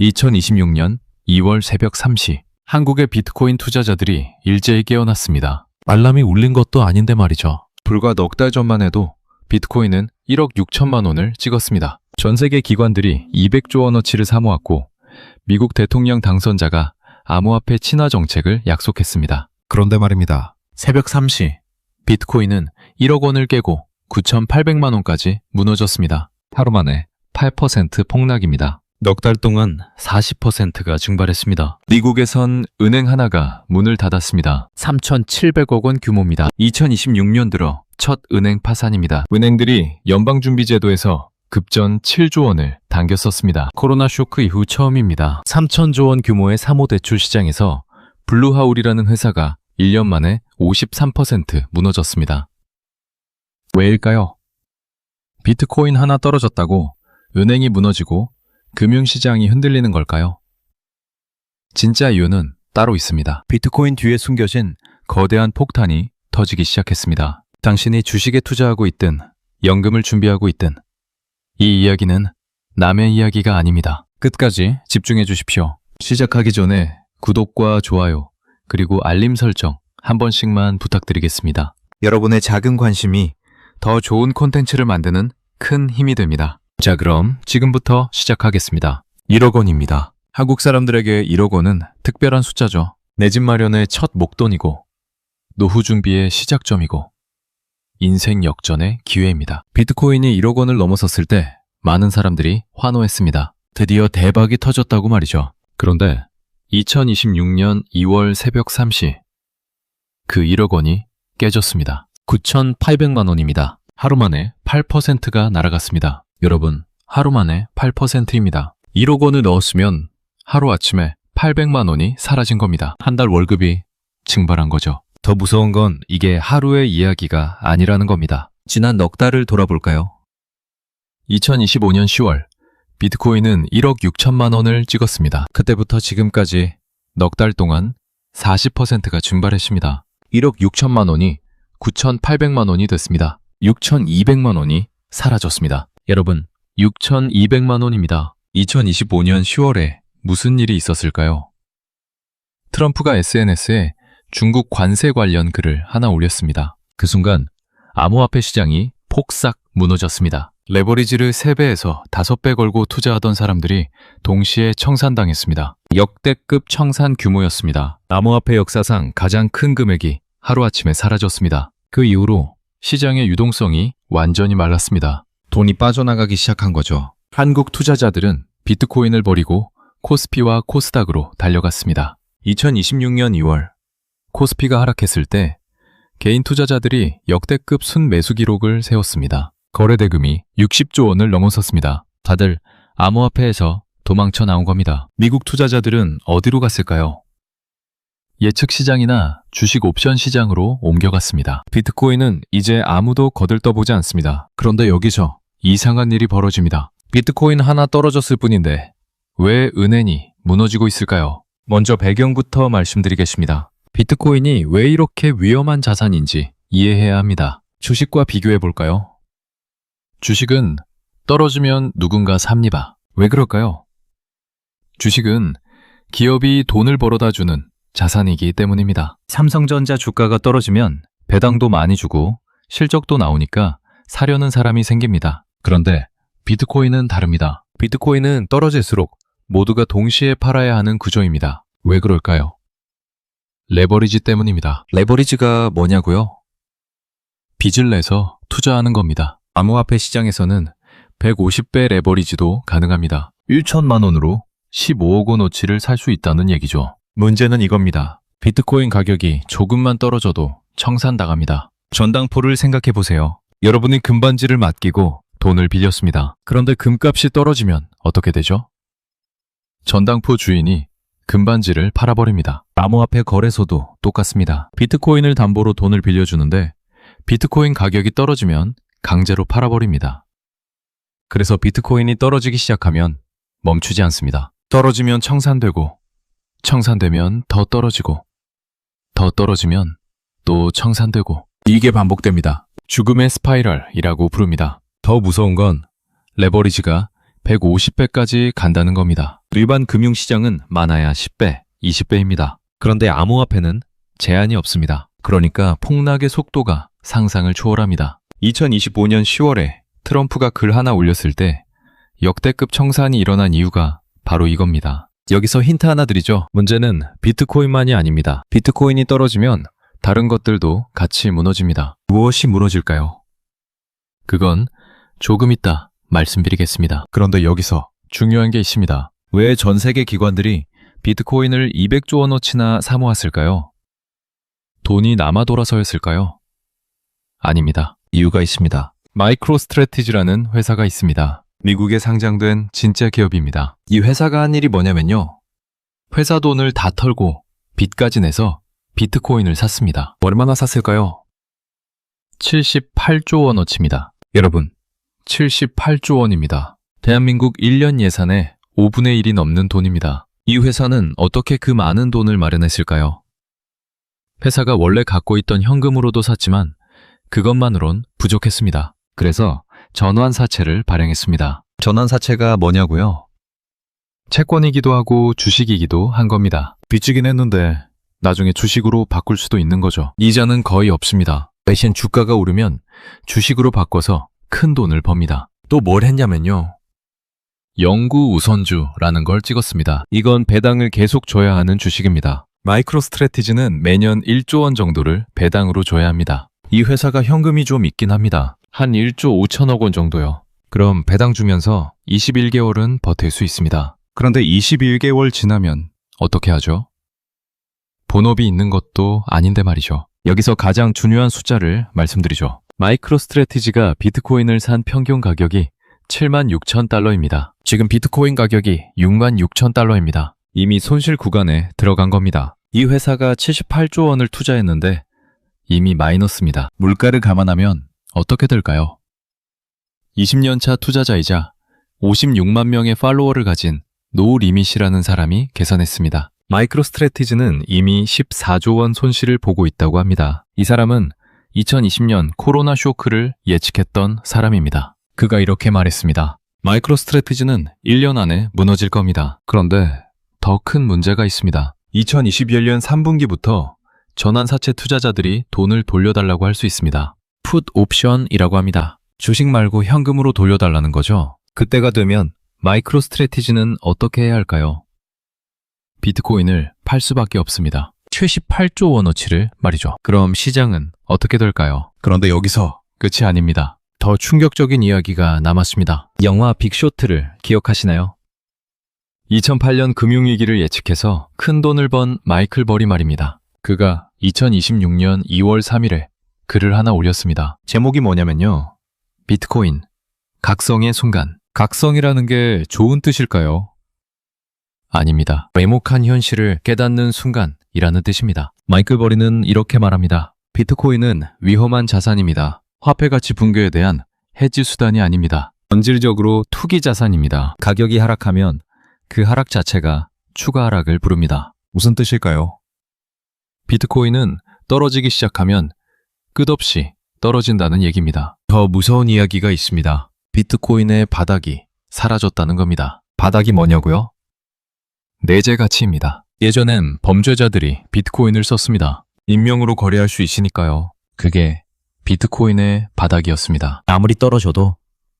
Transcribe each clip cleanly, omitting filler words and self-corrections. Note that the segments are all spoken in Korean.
2026년 2월 새벽 3시, 한국의 비트코인 투자자들이 일제히 깨어났습니다. 알람이 울린 것도 아닌데 말이죠. 불과 넉 달 전만 해도 비트코인은 1억 6천만 원을 찍었습니다. 전 세계 기관들이 200조 원어치를 사모았고 미국 대통령 당선자가 암호화폐 친화 정책을 약속했습니다. 그런데 말입니다. 새벽 3시, 비트코인은 1억 원을 깨고 9,800만 원까지 무너졌습니다. 하루 만에 8% 폭락입니다. 넉 달 동안 40%가 증발했습니다. 미국에선 은행 하나가 문을 닫았습니다. 3,700억 원 규모입니다. 2026년 들어 첫 은행 파산입니다. 은행들이 연방준비제도에서 급전 7조 원을 당겼었습니다. 코로나 쇼크 이후 처음입니다. 3,000조 원 규모의 사모대출 시장에서 블루하울이라는 회사가 1년 만에 53% 무너졌습니다. 왜일까요? 비트코인 하나 떨어졌다고 은행이 무너지고 금융시장이 흔들리는 걸까요? 진짜 이유는 따로 있습니다. 비트코인 뒤에 숨겨진 거대한 폭탄이 터지기 시작했습니다. 당신이 주식에 투자하고 있든 연금을 준비하고 있든 이 이야기는 남의 이야기가 아닙니다. 끝까지 집중해 주십시오. 시작하기 전에 구독과 좋아요 그리고 알림 설정 한 번씩만 부탁드리겠습니다. 여러분의 작은 관심이 더 좋은 콘텐츠를 만드는 큰 힘이 됩니다. 자, 그럼 지금부터 시작하겠습니다. 1억 원입니다. 한국 사람들에게 1억 원은 특별한 숫자죠. 내 집 마련의 첫 목돈이고 노후 준비의 시작점이고 인생 역전의 기회입니다. 비트코인이 1억 원을 넘어섰을 때 많은 사람들이 환호했습니다. 드디어 대박이 터졌다고 말이죠. 그런데 2026년 2월 새벽 3시, 그 1억 원이 깨졌습니다. 9,800만 원입니다. 하루 만에 8%가 날아갔습니다. 여러분, 하루 만에 8%입니다. 1억 원을 넣었으면 하루아침에 800만 원이 사라진 겁니다. 한 달 월급이 증발한 거죠. 더 무서운 건 이게 하루의 이야기가 아니라는 겁니다. 지난 넉 달을 돌아볼까요? 2025년 10월, 비트코인은 1억 6천만 원을 찍었습니다. 그때부터 지금까지 넉 달 동안 40%가 증발했습니다. 1억 6천만 원이 9,800만 원이 됐습니다. 6,200만 원이 사라졌습니다. 여러분, 6,200만 원입니다. 2025년 10월에 무슨 일이 있었을까요? 트럼프가 SNS에 중국 관세 관련 글을 하나 올렸습니다. 그 순간 암호화폐 시장이 폭삭 무너졌습니다. 레버리지를 3배에서 5배 걸고 투자하던 사람들이 동시에 청산당했습니다. 역대급 청산 규모였습니다. 암호화폐 역사상 가장 큰 금액이 하루아침에 사라졌습니다. 그 이후로 시장의 유동성이 완전히 말랐습니다. 돈이 빠져나가기 시작한 거죠. 한국 투자자들은 비트코인을 버리고 코스피와 코스닥으로 달려갔습니다. 2026년 2월, 코스피가 하락했을 때 개인 투자자들이 역대급 순매수 기록을 세웠습니다. 거래 대금이 60조 원을 넘어섰습니다. 다들 암호화폐에서 도망쳐 나온 겁니다. 미국 투자자들은 어디로 갔을까요? 예측 시장이나 주식 옵션 시장으로 옮겨갔습니다. 비트코인은 이제 아무도 거들떠보지 않습니다. 그런데 여기서 이상한 일이 벌어집니다. 비트코인 하나 떨어졌을 뿐인데 왜 은행이 무너지고 있을까요? 먼저 배경부터 말씀드리겠습니다. 비트코인이 왜 이렇게 위험한 자산인지 이해해야 합니다. 주식과 비교해 볼까요? 주식은 떨어지면 누군가 삽니다. 왜 그럴까요? 주식은 기업이 돈을 벌어다 주는 자산이기 때문입니다. 삼성전자 주가가 떨어지면 배당도 많이 주고 실적도 나오니까 사려는 사람이 생깁니다. 그런데 비트코인은 다릅니다. 비트코인은 떨어질수록 모두가 동시에 팔아야 하는 구조입니다. 왜 그럴까요? 레버리지 때문입니다. 레버리지가 뭐냐고요? 빚을 내서 투자하는 겁니다. 암호화폐 시장에서는 150배 레버리지도 가능합니다. 1천만 원으로 15억 원어치를 살 수 있다는 얘기죠. 문제는 이겁니다. 비트코인 가격이 조금만 떨어져도 청산당합니다. 전당포를 생각해 보세요. 여러분이 금반지를 맡기고 돈을 빌렸습니다. 그런데 금값이 떨어지면 어떻게 되죠? 전당포 주인이 금반지를 팔아버립니다. 암호화폐 거래소도 똑같습니다. 비트코인을 담보로 돈을 빌려주는데 비트코인 가격이 떨어지면 강제로 팔아버립니다. 그래서 비트코인이 떨어지기 시작하면 멈추지 않습니다. 떨어지면 청산되고 청산되면 더 떨어지고 더 떨어지면 또 청산되고 이게 반복됩니다. 죽음의 스파이럴이라고 부릅니다. 더 무서운 건 레버리지가 150배까지 간다는 겁니다. 일반 금융시장은 많아야 10배, 20배입니다. 그런데 암호화폐는 제한이 없습니다. 그러니까 폭락의 속도가 상상을 초월합니다. 2025년 10월에 트럼프가 글 하나 올렸을 때 역대급 청산이 일어난 이유가 바로 이겁니다. 여기서 힌트 하나 드리죠. 문제는 비트코인만이 아닙니다. 비트코인이 떨어지면 다른 것들도 같이 무너집니다. 무엇이 무너질까요? 그건 조금 이따 말씀드리겠습니다. 그런데 여기서 중요한 게 있습니다. 왜 전 세계 기관들이 비트코인을 200조 원어치나 사모았을까요? 돈이 남아 돌아서였을까요? 아닙니다. 이유가 있습니다. 마이크로스트래티지라는 회사가 있습니다. 미국에 상장된 진짜 기업입니다. 이 회사가 한 일이 뭐냐면요. 회사 돈을 다 털고 빚까지 내서 비트코인을 샀습니다. 얼마나 샀을까요? 78조 원어치입니다. 여러분, 78조 원입니다. 대한민국 1년 예산의 5분의 1이 넘는 돈입니다. 이 회사는 어떻게 그 많은 돈을 마련했을까요? 회사가 원래 갖고 있던 현금으로도 샀지만 그것만으론 부족했습니다. 그래서 전환사채를 발행했습니다. 전환사채가 뭐냐고요? 채권이기도 하고 주식이기도 한 겁니다. 빚지긴 했는데 나중에 주식으로 바꿀 수도 있는 거죠. 이자는 거의 없습니다. 대신 주가가 오르면 주식으로 바꿔서 큰 돈을 법니다. 또 뭘 했냐면요. 영구 우선주라는 걸 찍었습니다. 이건 배당을 계속 줘야 하는 주식입니다. 마이크로스트래티지는 매년 1조 원 정도를 배당으로 줘야 합니다. 이 회사가 현금이 좀 있긴 합니다. 한 1조 5천억 원 정도요. 그럼 배당 주면서 21개월은 버틸 수 있습니다. 그런데 21개월 지나면 어떻게 하죠? 본업이 있는 것도 아닌데 말이죠. 여기서 가장 중요한 숫자를 말씀드리죠. 마이크로스트래티지가 비트코인을 산 평균 가격이 76,000달러입니다. 지금 비트코인 가격이 66,000달러입니다. 이미 손실 구간에 들어간 겁니다. 이 회사가 78조 원을 투자했는데 이미 마이너스입니다. 물가를 감안하면 어떻게 될까요? 20년차 투자자이자 56만 명의 팔로워를 가진 노 리밋이라는 사람이 계산했습니다. 마이크로스트래티지는 이미 14조 원 손실을 보고 있다고 합니다. 이 사람은 2020년 코로나 쇼크를 예측했던 사람입니다. 그가 이렇게 말했습니다. 마이크로스트래티지는 1년 안에 무너질 겁니다. 그런데 더 큰 문제가 있습니다. 2021년 3분기부터 전환사채 투자자들이 돈을 돌려달라고 할 수 있습니다. 풋 옵션이라고 합니다. 주식 말고 현금으로 돌려달라는 거죠. 그때가 되면 마이크로스트래티지는 어떻게 해야 할까요? 비트코인을 팔 수밖에 없습니다. 78조 원어치를 말이죠. 그럼 시장은 어떻게 될까요? 그런데 여기서 끝이 아닙니다. 더 충격적인 이야기가 남았습니다. 영화 빅쇼트를 기억하시나요? 2008년 금융위기를 예측해서 큰 돈을 번 마이클 버리 말입니다. 그가 2026년 2월 3일에 글을 하나 올렸습니다. 제목이 뭐냐면요. 비트코인, 각성의 순간. 각성이라는 게 좋은 뜻일까요? 아닙니다. 외목한 현실을 깨닫는 순간이라는 뜻입니다. 마이클 버리는 이렇게 말합니다. 비트코인은 위험한 자산입니다. 화폐가치 붕괴에 대한 해지 수단이 아닙니다. 본질적으로 투기 자산입니다. 가격이 하락하면 그 하락 자체가 추가 하락을 부릅니다. 무슨 뜻일까요? 비트코인은 떨어지기 시작하면 끝없이 떨어진다는 얘기입니다. 더 무서운 이야기가 있습니다. 비트코인의 바닥이 사라졌다는 겁니다. 바닥이 뭐냐고요? 내재 가치입니다. 예전엔 범죄자들이 비트코인을 썼습니다. 익명으로 거래할 수 있으니까요. 그게 비트코인의 바닥이었습니다. 아무리 떨어져도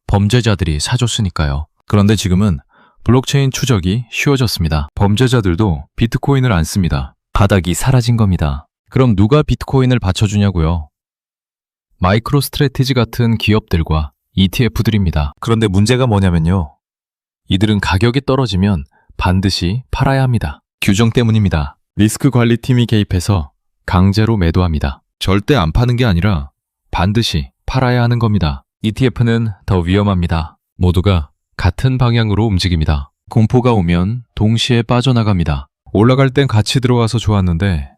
범죄자들이 사줬으니까요. 그런데 지금은 블록체인 추적이 쉬워졌습니다. 범죄자들도 비트코인을 안 씁니다. 바닥이 사라진 겁니다. 그럼 누가 비트코인을 받쳐주냐고요? 마이크로스트래티지 같은 기업들과 ETF들입니다. 그런데 문제가 뭐냐면요. 이들은 가격이 떨어지면 반드시 팔아야 합니다. 규정 때문입니다. 리스크 관리팀이 개입해서 강제로 매도합니다. 절대 안 파는 게 아니라 반드시 팔아야 하는 겁니다. ETF는 더 위험합니다. 모두가 같은 방향으로 움직입니다. 공포가 오면 동시에 빠져나갑니다. 올라갈 땐 같이 들어와서 좋았는데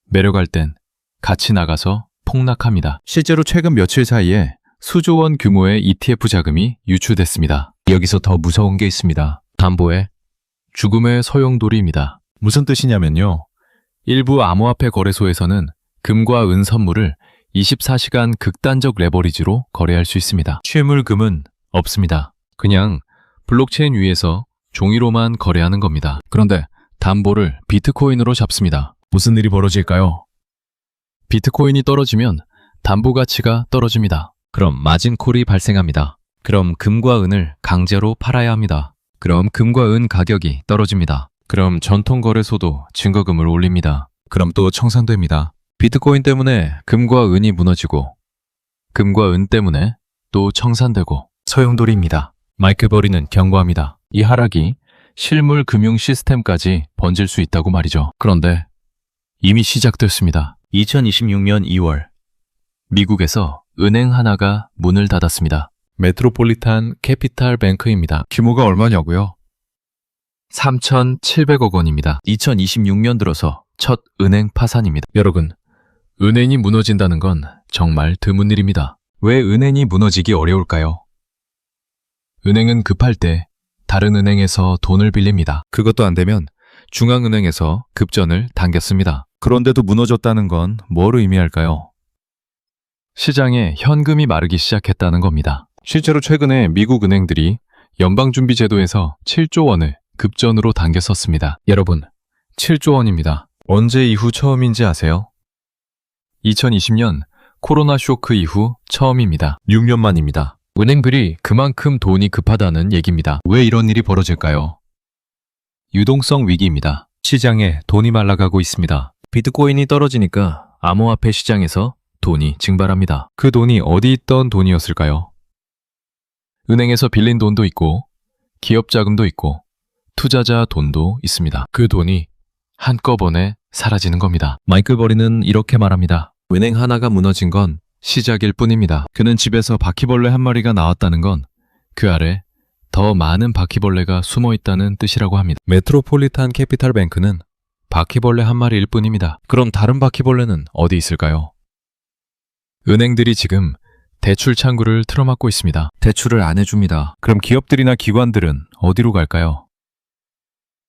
내려갈 땐 같이 나가서 폭락합니다. 실제로 최근 며칠 사이에 수조 원 규모의 ETF 자금이 유출됐습니다. 여기서 더 무서운 게 있습니다. 담보에 죽음의 소용돌이입니다. 무슨 뜻이냐면요. 일부 암호화폐 거래소에서는 금과 은 선물을 24시간 극단적 레버리지로 거래할 수 있습니다. 실물금은 없습니다. 그냥 블록체인 위에서 종이로만 거래하는 겁니다. 그런데 담보를 비트코인으로 잡습니다. 무슨 일이 벌어질까요? 비트코인이 떨어지면 담보 가치가 떨어집니다. 그럼 마진콜이 발생합니다. 그럼 금과 은을 강제로 팔아야 합니다. 그럼 금과 은 가격이 떨어집니다. 그럼 전통거래소도 증거금을 올립니다. 그럼 또 청산됩니다. 비트코인 때문에 금과 은이 무너지고 금과 은 때문에 또 청산되고 소용돌이입니다. 마이클 버리는 경고합니다. 이 하락이 실물 금융 시스템까지 번질 수 있다고 말이죠. 그런데 이미 시작됐습니다. 2026년 2월 미국에서 은행 하나가 문을 닫았습니다. 메트로폴리탄 캐피탈 뱅크입니다. 규모가 얼마냐고요? 3,700억 원입니다. 2026년 들어서 첫 은행 파산입니다. 여러분, 은행이 무너진다는 건 정말 드문 일입니다. 왜 은행이 무너지기 어려울까요? 은행은 급할 때 다른 은행에서 돈을 빌립니다. 그것도 안 되면 중앙은행에서 급전을 당겼습니다. 그런데도 무너졌다는 건 뭘 의미할까요? 시장에 현금이 마르기 시작했다는 겁니다. 실제로 최근에 미국 은행들이 연방준비제도에서 7조 원을 급전으로 당겼었습니다. 여러분, 7조 원입니다. 언제 이후 처음인지 아세요? 2020년 코로나 쇼크 이후 처음입니다. 6년 만입니다. 은행들이 그만큼 돈이 급하다는 얘기입니다. 왜 이런 일이 벌어질까요? 유동성 위기입니다. 시장에 돈이 말라가고 있습니다. 비트코인이 떨어지니까 암호화폐 시장에서 돈이 증발합니다. 그 돈이 어디 있던 돈이었을까요? 은행에서 빌린 돈도 있고 기업 자금도 있고 투자자 돈도 있습니다. 그 돈이 한꺼번에 사라지는 겁니다. 마이클 버리는 이렇게 말합니다. 은행 하나가 무너진 건 시작일 뿐입니다. 그는 집에서 바퀴벌레 한 마리가 나왔다는 건 그 아래 더 많은 바퀴벌레가 숨어 있다는 뜻이라고 합니다. 메트로폴리탄 캐피탈 뱅크는 바퀴벌레 한 마리일 뿐입니다. 그럼 다른 바퀴벌레는 어디 있을까요? 은행들이 지금 대출 창구를 틀어막고 있습니다. 대출을 안 해줍니다. 그럼 기업들이나 기관들은 어디로 갈까요?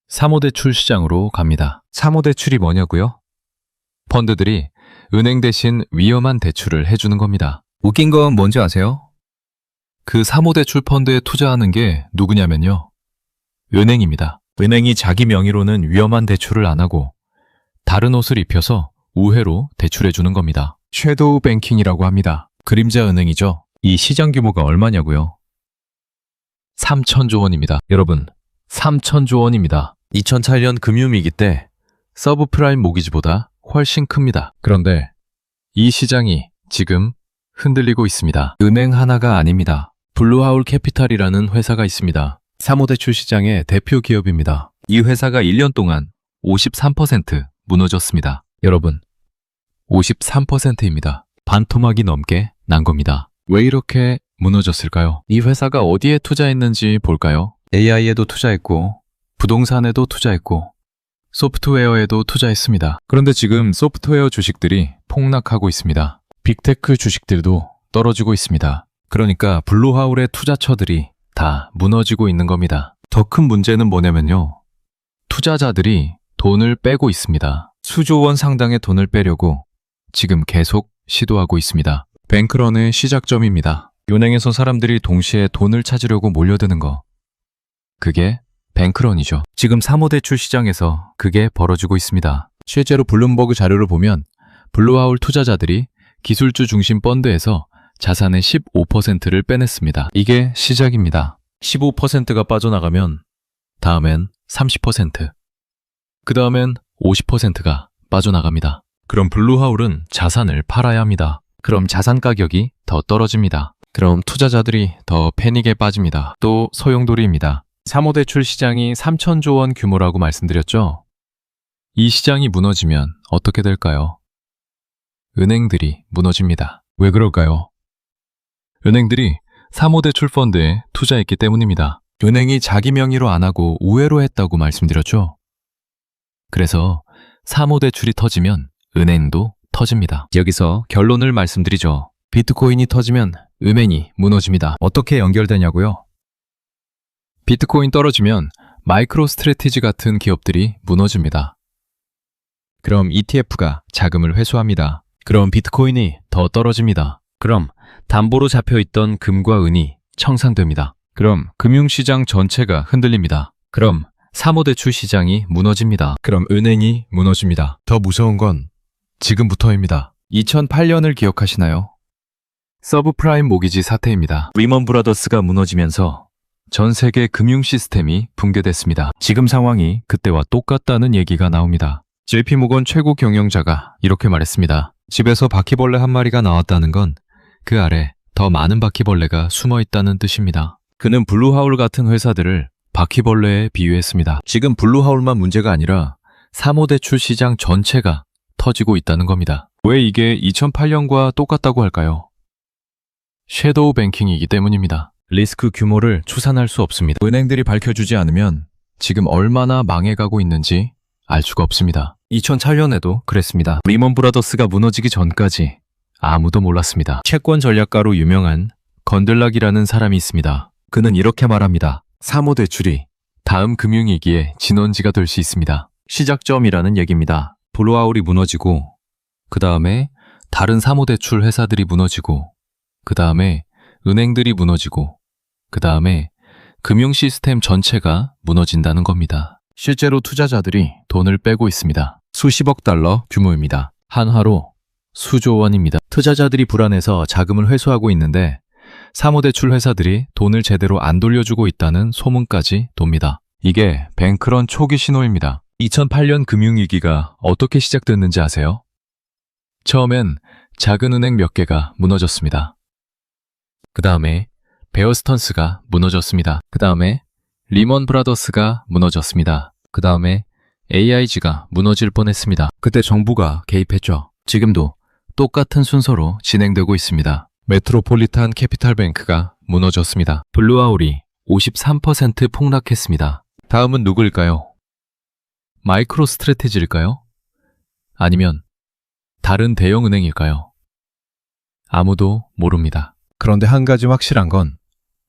사모대출 시장으로 갑니다. 사모대출이 뭐냐고요? 펀드들이 은행 대신 위험한 대출을 해주는 겁니다. 웃긴 건 뭔지 아세요? 그 사모대출 펀드에 투자하는 게 누구냐면요. 은행입니다. 은행이 자기 명의로는 위험한 대출을 안 하고 다른 옷을 입혀서 우회로 대출해주는 겁니다. 섀도우 뱅킹이라고 합니다. 그림자 은행이죠. 이 시장 규모가 얼마냐고요? 3,000조 원입니다. 여러분, 3,000조 원입니다. 2008년 금융위기 때 서브프라임 모기지보다 훨씬 큽니다. 그런데 이 시장이 지금 흔들리고 있습니다. 은행 하나가 아닙니다. 블루하울 캐피탈이라는 회사가 있습니다. 사모대출 시장의 대표 기업입니다. 이 회사가 1년 동안 53% 무너졌습니다. 여러분, 53%입니다. 반토막이 넘게 난 겁니다. 왜 이렇게 무너졌을까요? 이 회사가 어디에 투자했는지 볼까요? AI에도 투자했고, 부동산에도 투자했고, 소프트웨어에도 투자했습니다. 그런데 지금 소프트웨어 주식들이 폭락하고 있습니다. 빅테크 주식들도 떨어지고 있습니다. 그러니까 블루하울의 투자처들이 다 무너지고 있는 겁니다. 더 큰 문제는 뭐냐면요. 투자자들이 돈을 빼고 있습니다. 수조 원 상당의 돈을 빼려고 지금 계속 시도하고 있습니다. 뱅크런의 시작점입니다. 은행에서 사람들이 동시에 돈을 찾으려고 몰려드는 거. 그게 뱅크런이죠. 지금 사모대출 시장에서 그게 벌어지고 있습니다. 실제로 블룸버그 자료를 보면 블루하울 투자자들이 기술주 중심 펀드에서 자산의 15%를 빼냈습니다. 이게 시작입니다. 15%가 빠져나가면 다음엔 30%, 그 다음엔 50%가 빠져나갑니다. 그럼 블루하울은 자산을 팔아야 합니다. 그럼 자산 가격이 더 떨어집니다. 그럼 투자자들이 더 패닉에 빠집니다. 또 소용돌이입니다. 사모대출 시장이 3,000조 원 규모라고 말씀드렸죠? 이 시장이 무너지면 어떻게 될까요? 은행들이 무너집니다. 왜 그럴까요? 은행들이 사모대출 펀드에 투자했기 때문입니다. 은행이 자기 명의로 안 하고 우회로 했다고 말씀드렸죠? 그래서 사모대출이 터지면 은행도 터집니다. 여기서 결론을 말씀드리죠. 비트코인이 터지면 은행이 무너집니다. 어떻게 연결되냐고요? 비트코인 떨어지면 마이크로 스트래티지 같은 기업들이 무너집니다. 그럼 ETF가 자금을 회수합니다. 그럼 비트코인이 더 떨어집니다. 그럼 담보로 잡혀있던 금과 은이 청산됩니다. 그럼 금융시장 전체가 흔들립니다. 그럼 사모대출 시장이 무너집니다. 그럼 은행이 무너집니다. 더 무서운 건 지금부터입니다. 2008년을 기억하시나요? 서브프라임 모기지 사태입니다. 리먼 브라더스가 무너지면서 전 세계 금융 시스템이 붕괴됐습니다. 지금 상황이 그때와 똑같다는 얘기가 나옵니다. JP모건 최고 경영자가 이렇게 말했습니다. 집에서 바퀴벌레 한 마리가 나왔다는 건 그 아래 더 많은 바퀴벌레가 숨어 있다는 뜻입니다. 그는 블루하울 같은 회사들을 바퀴벌레에 비유했습니다. 지금 블루하울만 문제가 아니라 사모대출 시장 전체가 터지고 있다는 겁니다. 왜 이게 2008년과 똑같다고 할까요? 섀도우 뱅킹이기 때문입니다. 리스크 규모를 추산할 수 없습니다. 은행들이 밝혀주지 않으면 지금 얼마나 망해가고 있는지 알 수가 없습니다. 2004년에도 그랬습니다. 리먼 브라더스가 무너지기 전까지 아무도 몰랐습니다. 채권 전략가로 유명한 건들락이라는 사람이 있습니다. 그는 이렇게 말합니다. 사모대출이 다음 금융위기의 진원지가 될 수 있습니다. 시작점이라는 얘기입니다. 블루하울이 무너지고 그 다음에 다른 사모대출 회사들이 무너지고 그 다음에 은행들이 무너지고 그 다음에 금융 시스템 전체가 무너진다는 겁니다. 실제로 투자자들이 돈을 빼고 있습니다. 수십억 달러 규모입니다. 한화로 수조 원입니다. 투자자들이 불안해서 자금을 회수하고 있는데 사모대출 회사들이 돈을 제대로 안 돌려주고 있다는 소문까지 돕니다. 이게 뱅크런 초기 신호입니다. 2008년 금융위기가 어떻게 시작됐는지 아세요? 처음엔 작은 은행 몇 개가 무너졌습니다. 그 다음에 베어스턴스가 무너졌습니다. 그 다음에 리먼 브라더스가 무너졌습니다. 그 다음에 AIG가 무너질 뻔했습니다. 그때 정부가 개입했죠. 지금도 똑같은 순서로 진행되고 있습니다. 메트로폴리탄 캐피탈뱅크가 무너졌습니다. 블루하울이 53% 폭락했습니다. 다음은 누구일까요? 마이크로 스트래티지일까요? 아니면 다른 대형 은행일까요? 아무도 모릅니다. 그런데 한 가지 확실한 건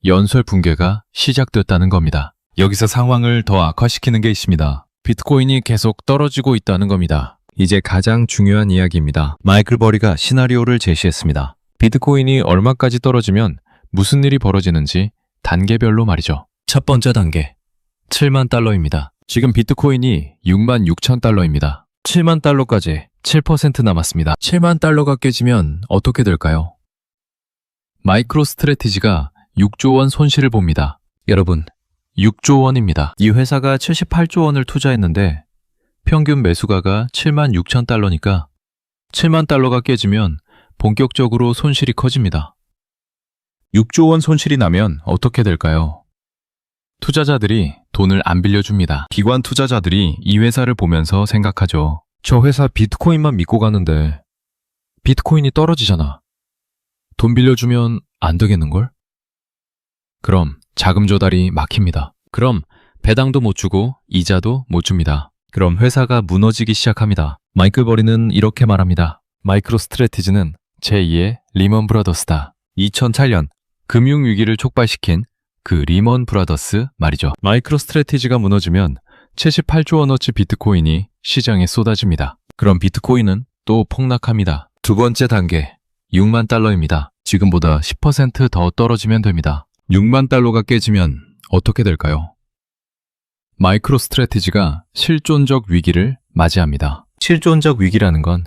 연쇄 붕괴가 시작됐다는 겁니다. 여기서 상황을 더 악화시키는 게 있습니다. 비트코인이 계속 떨어지고 있다는 겁니다. 이제 가장 중요한 이야기입니다. 마이클 버리가 시나리오를 제시했습니다. 비트코인이 얼마까지 떨어지면 무슨 일이 벌어지는지 단계별로 말이죠. 첫 번째 단계, 7만 달러입니다. 지금 비트코인이 6만 6천 달러입니다. 7만 달러까지 7% 남았습니다. 7만 달러가 깨지면 어떻게 될까요? 마이크로 스트래티지가 6조 원 손실을 봅니다. 여러분, 6조 원입니다. 이 회사가 78조 원을 투자했는데 평균 매수가가 7만 6천 달러니까 7만 달러가 깨지면 본격적으로 손실이 커집니다. 6조 원 손실이 나면 어떻게 될까요? 투자자들이 돈을 안 빌려줍니다. 기관 투자자들이 이 회사를 보면서 생각하죠. 저 회사 비트코인만 믿고 가는데 비트코인이 떨어지잖아. 돈 빌려주면 안 되겠는걸? 그럼 자금 조달이 막힙니다. 그럼 배당도 못 주고 이자도 못 줍니다. 그럼 회사가 무너지기 시작합니다. 마이클 버리는 이렇게 말합니다. 마이크로 스트래티지는 제2의 리먼 브라더스다. 2008년 금융위기를 촉발시킨 그 리먼 브라더스 말이죠. 마이크로 스트래티지가 무너지면 78조 원어치 비트코인이 시장에 쏟아집니다. 그럼 비트코인은 또 폭락합니다. 두 번째 단계, 6만 달러입니다. 지금보다 10% 더 떨어지면 됩니다. 6만 달러가 깨지면 어떻게 될까요? 마이크로 스트래티지가 실존적 위기를 맞이합니다. 실존적 위기라는 건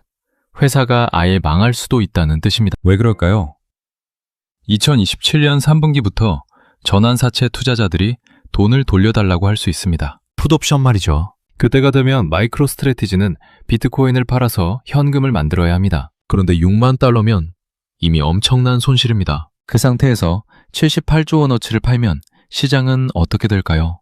회사가 아예 망할 수도 있다는 뜻입니다. 왜 그럴까요? 2027년 3분기부터 전환사채 투자자들이 돈을 돌려달라고 할 수 있습니다. 풋옵션 말이죠. 그때가 되면 마이크로 스트래티지는 비트코인을 팔아서 현금을 만들어야 합니다. 그런데 6만 달러면 이미 엄청난 손실입니다. 그 상태에서 78조 원어치를 팔면 시장은 어떻게 될까요?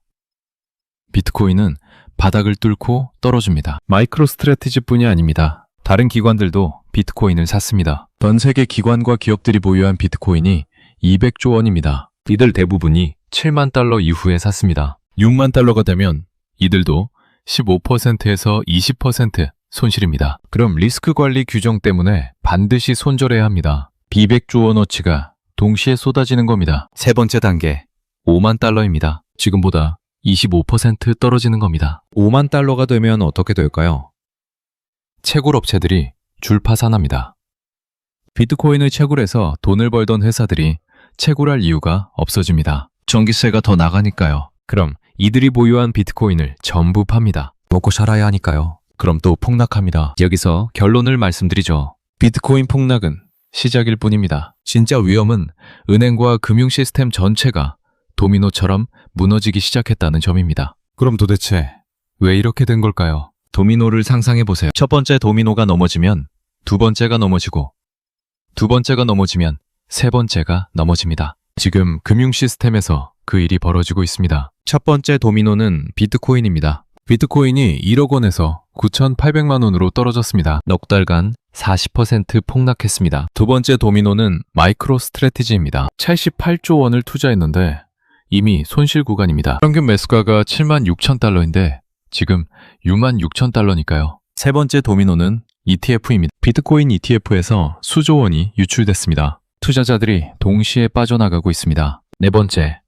비트코인은 바닥을 뚫고 떨어집니다. 마이크로 스트래티지뿐이 아닙니다. 다른 기관들도 비트코인을 샀습니다. 전 세계 기관과 기업들이 보유한 비트코인이 200조 원입니다. 이들 대부분이 7만 달러 이후에 샀습니다. 6만 달러가 되면 이들도 15%에서 20% 손실입니다. 그럼 리스크 관리 규정 때문에 반드시 손절해야 합니다. 비백조 원어치가 동시에 쏟아지는 겁니다. 세 번째 단계, 5만 달러입니다. 지금보다 25% 떨어지는 겁니다. 5만 달러가 되면 어떻게 될까요? 채굴업체들이 줄파산합니다. 비트코인을 채굴해서 돈을 벌던 회사들이 채굴할 이유가 없어집니다. 전기세가 더 나가니까요. 그럼 이들이 보유한 비트코인을 전부 팝니다. 먹고 살아야 하니까요. 그럼 또 폭락합니다. 여기서 결론을 말씀드리죠. 비트코인 폭락은 시작일 뿐입니다. 진짜 위험은 은행과 금융 시스템 전체가 도미노처럼 무너지기 시작했다는 점입니다. 그럼 도대체 왜 이렇게 된 걸까요? 도미노를 상상해 보세요. 첫 번째 도미노가 넘어지면 두 번째가 넘어지고 두 번째가 넘어지면 세 번째가 넘어집니다. 지금 금융 시스템에서 그 일이 벌어지고 있습니다. 첫 번째 도미노는 비트코인입니다. 비트코인이 1억 원에서 9,800만 원으로 떨어졌습니다. 넉 달간 40% 폭락했습니다. 두 번째 도미노는 마이크로 스트래티지입니다. 78조 원을 투자했는데 이미 손실 구간입니다. 평균 매수가가 76,000달러인데 지금 66,000달러니까요. 세 번째 도미노는 ETF입니다. 비트코인 ETF에서 수조 원이 유출됐습니다. 투자자들이 동시에 빠져나가고 있습니다. 네 번째,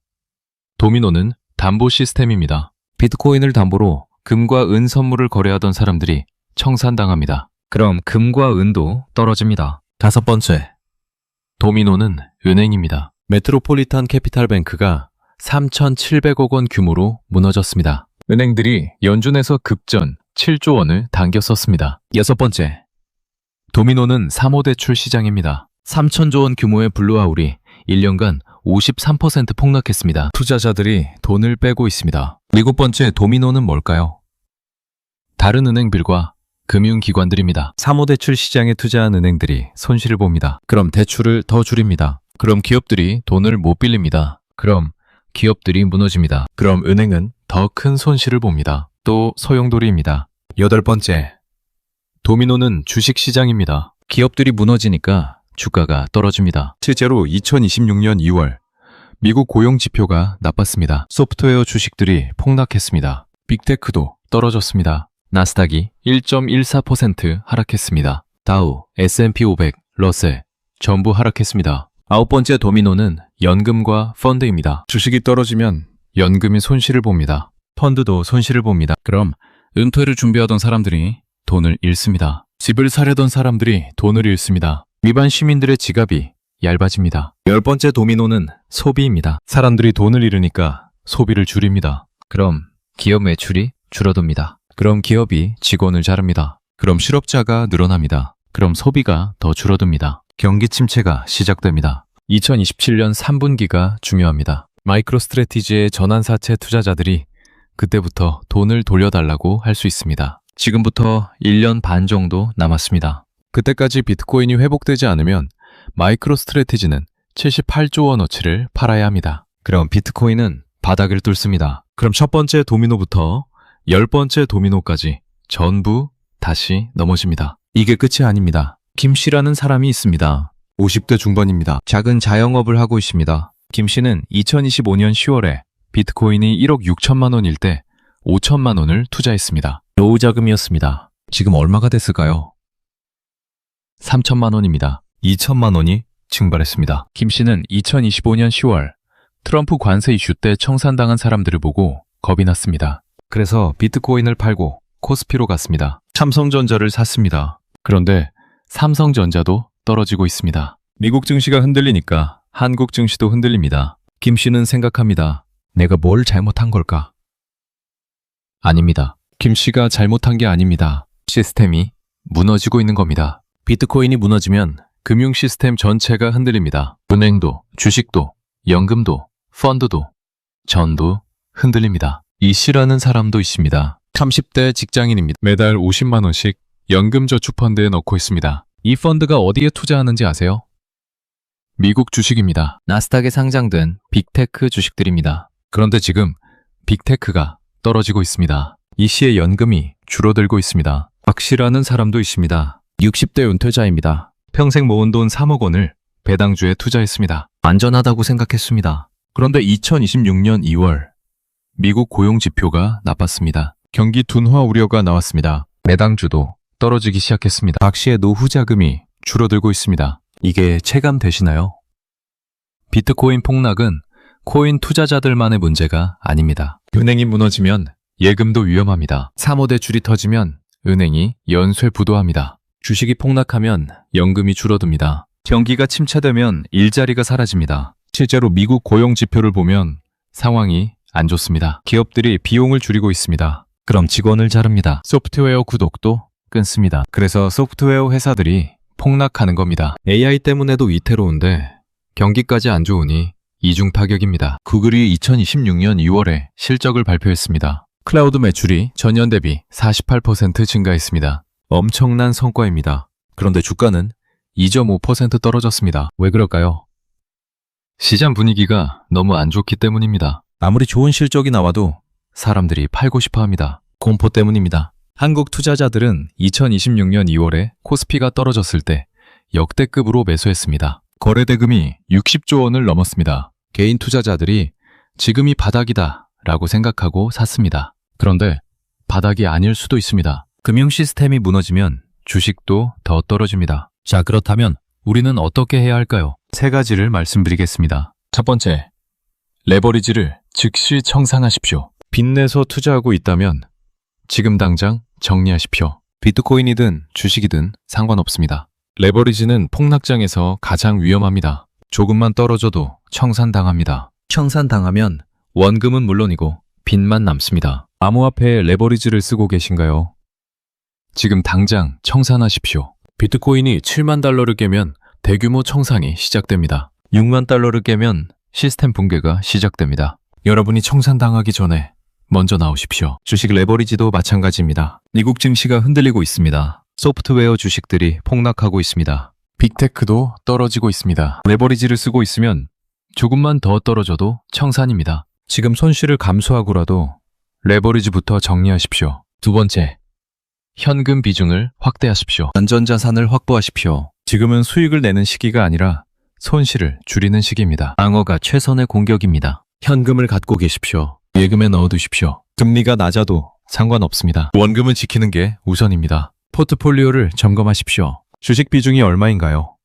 도미노는 담보 시스템입니다. 비트코인을 담보로 금과 은 선물을 거래하던 사람들이 청산당합니다. 그럼 금과 은도 떨어집니다. 다섯 번째, 도미노는 은행입니다. 메트로폴리탄 캐피탈뱅크가 3,700억 원 규모로 무너졌습니다. 은행들이 연준에서 급전 7조 원을 당겼었습니다. 여섯 번째, 도미노는 사모대출 시장입니다. 3,000조 원 규모의 블루아울이 1년간 53% 폭락했습니다. 투자자들이 돈을 빼고 있습니다. 일곱 번째 도미노는 뭘까요? 다른 은행들과 금융기관들입니다. 사모대출 시장에 투자한 은행들이 손실을 봅니다. 그럼 대출을 더 줄입니다. 그럼 기업들이 돈을 못 빌립니다. 그럼 기업들이 무너집니다. 그럼 은행은 더 큰 손실을 봅니다. 또 소용돌이입니다. 여덟 번째, 도미노는 주식시장입니다. 기업들이 무너지니까 주가가 떨어집니다. 실제로 2026년 2월 미국 고용지표가 나빴습니다. 소프트웨어 주식들이 폭락했습니다. 빅테크도 떨어졌습니다. 나스닥이 1.14% 하락했습니다. 다우, S&P 500, 러셀 전부 하락했습니다. 아홉 번째 도미노는 연금과 펀드입니다. 주식이 떨어지면 연금이 손실을 봅니다. 펀드도 손실을 봅니다. 그럼 은퇴를 준비하던 사람들이 돈을 잃습니다. 집을 사려던 사람들이 돈을 잃습니다. 일반 시민들의 지갑이 얇아집니다. 열 번째 도미노는 소비입니다. 사람들이 돈을 잃으니까 소비를 줄입니다. 그럼 기업 매출이 줄어듭니다. 그럼 기업이 직원을 자릅니다. 그럼 실업자가 늘어납니다. 그럼 소비가 더 줄어듭니다. 경기 침체가 시작됩니다. 2027년 3분기가 중요합니다. 마이크로 스트래티지의 전환사채 투자자들이 그때부터 돈을 돌려달라고 할 수 있습니다. 지금부터 1년 반 정도 남았습니다. 그때까지 비트코인이 회복되지 않으면 마이크로 스트래티지는 78조 원어치를 팔아야 합니다. 그럼 비트코인은 바닥을 뚫습니다. 그럼 첫 번째 도미노부터 10번째 도미노까지 전부 다시 넘어집니다. 이게 끝이 아닙니다. 김 씨라는 사람이 있습니다. 50대 중반입니다. 작은 자영업을 하고 있습니다. 김 씨는 2025년 10월에 비트코인이 1억 6천만 원일 때 5천만 원을 투자했습니다. 노후 자금이었습니다. 지금 얼마가 됐을까요? 3천만 원입니다. 2천만 원이 증발했습니다. 김 씨는 2025년 10월 트럼프 관세 이슈 때 청산당한 사람들을 보고 겁이 났습니다. 그래서 비트코인을 팔고 코스피로 갔습니다. 삼성전자를 샀습니다. 그런데 삼성전자도 떨어지고 있습니다. 미국 증시가 흔들리니까 한국 증시도 흔들립니다. 김 씨는 생각합니다. 내가 뭘 잘못한 걸까? 아닙니다. 김 씨가 잘못한 게 아닙니다. 시스템이 무너지고 있는 겁니다. 비트코인이 무너지면 금융 시스템 전체가 흔들립니다. 은행도, 주식도, 연금도, 펀드도 전부 흔들립니다. 이 씨라는 사람도 있습니다. 30대 직장인입니다. 매달 50만 원씩 연금저축펀드에 넣고 있습니다. 이 펀드가 어디에 투자하는지 아세요? 미국 주식입니다. 나스닥에 상장된 빅테크 주식들입니다. 그런데 지금 빅테크가 떨어지고 있습니다. 이 씨의 연금이 줄어들고 있습니다. 박 씨라는 사람도 있습니다. 60대 은퇴자입니다. 평생 모은 돈 3억 원을 배당주에 투자했습니다. 안전하다고 생각했습니다. 그런데 2026년 2월 미국 고용지표가 나빴습니다. 경기 둔화 우려가 나왔습니다. 배당주도 떨어지기 시작했습니다. 박 씨의 노후 자금이 줄어들고 있습니다. 이게 체감되시나요? 비트코인 폭락은 코인 투자자들만의 문제가 아닙니다. 은행이 무너지면 예금도 위험합니다. 사모대출이 터지면 은행이 연쇄 부도합니다. 주식이 폭락하면 연금이 줄어듭니다. 경기가 침체되면 일자리가 사라집니다. 실제로 미국 고용 지표를 보면 상황이 안 좋습니다. 기업들이 비용을 줄이고 있습니다. 그럼 직원을 자릅니다. 소프트웨어 구독도 끊습니다. 그래서 소프트웨어 회사들이 폭락하는 겁니다. AI 때문에도 위태로운데 경기까지 안 좋으니 이중 타격입니다. 구글이 2026년 2월에 실적을 발표했습니다. 클라우드 매출이 전년 대비 48% 증가했습니다. 엄청난 성과입니다. 그런데 주가는 2.5% 떨어졌습니다. 왜 그럴까요? 시장 분위기가 너무 안 좋기 때문입니다. 아무리 좋은 실적이 나와도 사람들이 팔고 싶어 합니다. 공포 때문입니다. 한국 투자자들은 2026년 2월에 코스피가 떨어졌을 때 역대급으로 매수했습니다. 거래대금이 60조 원을 넘었습니다. 개인 투자자들이 지금이 바닥이다 라고 생각하고 샀습니다. 그런데 바닥이 아닐 수도 있습니다. 금융 시스템이 무너지면 주식도 더 떨어집니다. 자, 그렇다면 우리는 어떻게 해야 할까요? 세 가지를 말씀드리겠습니다. 첫 번째, 레버리지를 즉시 청산하십시오. 빚내서 투자하고 있다면 지금 당장 정리하십시오. 비트코인이든 주식이든 상관없습니다. 레버리지는 폭락장에서 가장 위험합니다. 조금만 떨어져도 청산당합니다. 청산당하면 원금은 물론이고 빚만 남습니다. 암호화폐에 레버리지를 쓰고 계신가요? 지금 당장 청산하십시오. 비트코인이 7만 달러를 깨면 대규모 청산이 시작됩니다. 6만 달러를 깨면 시스템 붕괴가 시작됩니다. 여러분이 청산당하기 전에 먼저 나오십시오. 주식 레버리지도 마찬가지입니다. 미국 증시가 흔들리고 있습니다. 소프트웨어 주식들이 폭락하고 있습니다. 빅테크도 떨어지고 있습니다. 레버리지를 쓰고 있으면 조금만 더 떨어져도 청산입니다. 지금 손실을 감수하고라도 레버리지부터 정리하십시오. 두 번째, 현금 비중을 확대하십시오. 안전자산을 확보하십시오. 지금은 수익을 내는 시기가 아니라 손실을 줄이는 시기입니다. 방어가 최선의 공격입니다. 현금을 갖고 계십시오. 예금에 넣어두십시오. 금리가 낮아도 상관없습니다. 원금을 지키는 게 우선입니다. 포트폴리오를 점검하십시오. 주식 비중이 얼마인가요?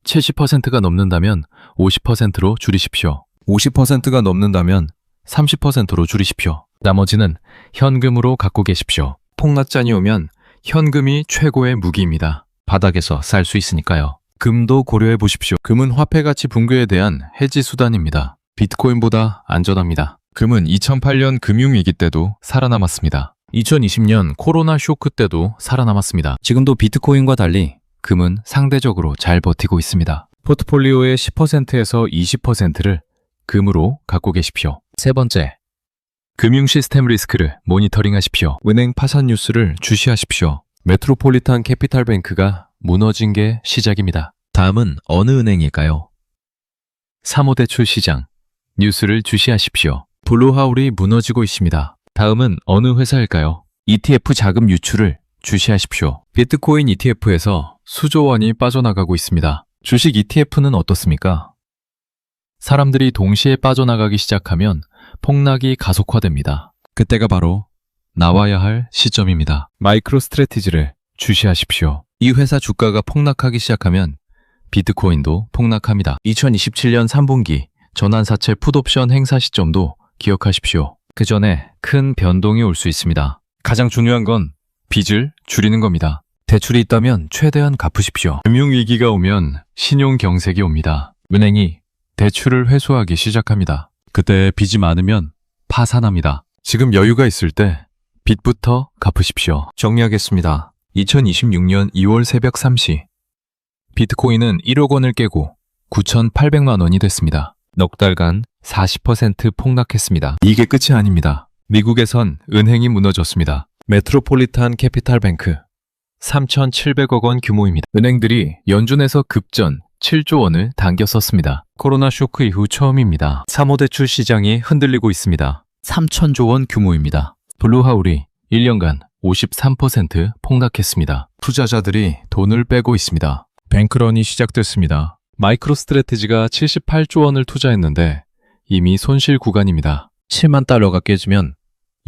70%가 넘는다면 50%로 줄이십시오. 50%가 넘는다면 30%로 줄이십시오. 나머지는 현금으로 갖고 계십시오. 폭락장이 오면 현금이 최고의 무기입니다. 바닥에서 살 수 있으니까요. 금도 고려해 보십시오. 금은 화폐 가치 붕괴에 대한 해지 수단입니다. 비트코인보다 안전합니다. 금은 2008년 금융위기 때도 살아남았습니다. 2020년 코로나 쇼크 때도 살아남았습니다. 지금도 비트코인과 달리 금은 상대적으로 잘 버티고 있습니다. 포트폴리오의 10%에서 20%를 금으로 갖고 계십시오. 세 번째, 금융 시스템 리스크를 모니터링하십시오. 은행 파산 뉴스를 주시하십시오. 메트로폴리탄 캐피탈뱅크가 무너진 게 시작입니다. 다음은 어느 은행일까요? 사모대출 시장 뉴스를 주시하십시오. 블루하울이 무너지고 있습니다. 다음은 어느 회사일까요? ETF 자금 유출을 주시하십시오. 비트코인 ETF에서 수조 원이 빠져나가고 있습니다. 주식 ETF는 어떻습니까? 사람들이 동시에 빠져나가기 시작하면 폭락이 가속화됩니다. 그때가 바로 나와야 할 시점입니다. 마이크로 스트래티지를 주시하십시오. 이 회사 주가가 폭락하기 시작하면 비트코인도 폭락합니다. 2027년 3분기 전환사채 풋옵션 행사 시점도 기억하십시오. 그 전에 큰 변동이 올 수 있습니다. 가장 중요한 건 빚을 줄이는 겁니다. 대출이 있다면 최대한 갚으십시오. 금융위기가 오면 신용경색이 옵니다. 은행이 대출을 회수하기 시작합니다. 그때 빚이 많으면 파산합니다. 지금 여유가 있을 때 빚부터 갚으십시오. 정리하겠습니다. 2026년 2월 새벽 3시 비트코인은 1억 원을 깨고 9,800만 원이 됐습니다. 넉 달간 40% 폭락했습니다. 이게 끝이 아닙니다. 미국에선 은행이 무너졌습니다. 메트로폴리탄 캐피탈뱅크 3,700억 원 규모입니다. 은행들이 연준에서 급전 7조 원을 당겨 썼습니다. 코로나 쇼크 이후 처음입니다. 사모대출 시장이 흔들리고 있습니다. 3,000조 원 규모입니다. 블루하울이 1년간 53% 폭락했습니다. 투자자들이 돈을 빼고 있습니다. 뱅크런이 시작됐습니다. 마이크로 스트래티지가 78조 원을 투자했는데 이미 손실 구간입니다. 7만 달러가 깨지면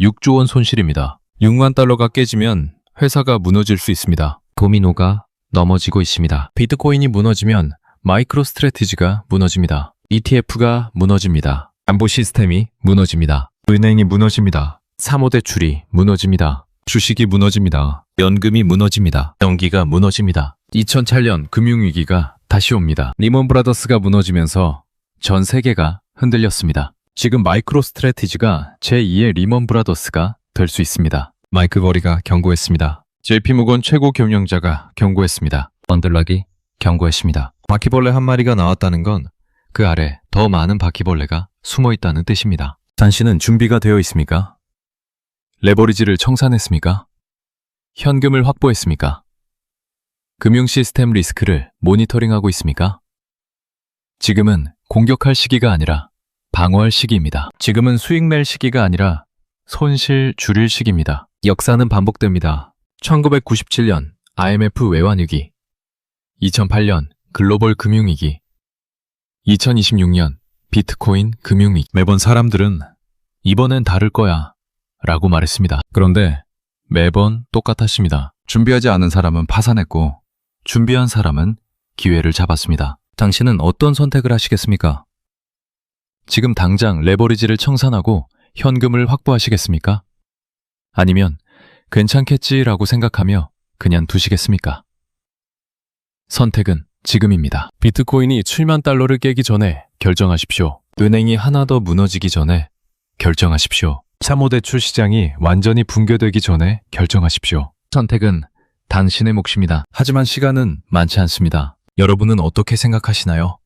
6조 원 손실입니다. 6만 달러가 깨지면 회사가 무너질 수 있습니다. 도미노가 넘어지고 있습니다. 비트코인이 무너지면 마이크로 스트래티지가 무너집니다. ETF가 무너집니다. 안보 시스템이 무너집니다. 은행이 무너집니다. 사모대출이 무너집니다. 주식이 무너집니다. 연금이 무너집니다. 연기가 무너집니다. 2008년 금융위기가 다시 옵니다. 리먼 브라더스가 무너지면서 전 세계가 흔들렸습니다. 지금 마이크로 스트래티지가 제2의 리먼 브라더스가 될 수 있습니다. 마이크 거리가 경고했습니다. JP모건 최고 경영자가 경고했습니다. 언들락이 경고했습니다. 바퀴벌레 한 마리가 나왔다는 건 그 아래 더 많은 바퀴벌레가 숨어 있다는 뜻입니다. 당신은 준비가 되어 있습니까? 레버리지를 청산했습니까? 현금을 확보했습니까? 금융 시스템 리스크를 모니터링하고 있습니까? 지금은 공격할 시기가 아니라 방어할 시기입니다. 지금은 수익 낼 시기가 아니라 손실 줄일 시기입니다. 역사는 반복됩니다. 1997년 IMF 외환위기, 2008년 글로벌 금융위기, 2026년 비트코인 금융위기. 매번 사람들은 이번엔 다를 거야 라고 말했습니다. 그런데 매번 똑같았습니다. 준비하지 않은 사람은 파산했고 준비한 사람은 기회를 잡았습니다. 당신은 어떤 선택을 하시겠습니까? 지금 당장 레버리지를 청산하고 현금을 확보하시겠습니까? 아니면 괜찮겠지라고 생각하며 그냥 두시겠습니까? 선택은 지금입니다. 비트코인이 7만 달러를 깨기 전에 결정하십시오. 은행이 하나 더 무너지기 전에 결정하십시오. 사모대출 시장이 완전히 붕괴되기 전에 결정하십시오. 선택은 당신의 몫입니다. 하지만 시간은 많지 않습니다. 여러분은 어떻게 생각하시나요?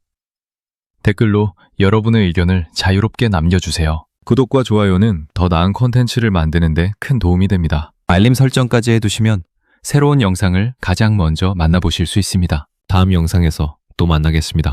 댓글로 여러분의 의견을 자유롭게 남겨주세요. 구독과 좋아요는 더 나은 콘텐츠를 만드는 데 큰 도움이 됩니다. 알림 설정까지 해두시면 새로운 영상을 가장 먼저 만나보실 수 있습니다. 다음 영상에서 또 만나겠습니다.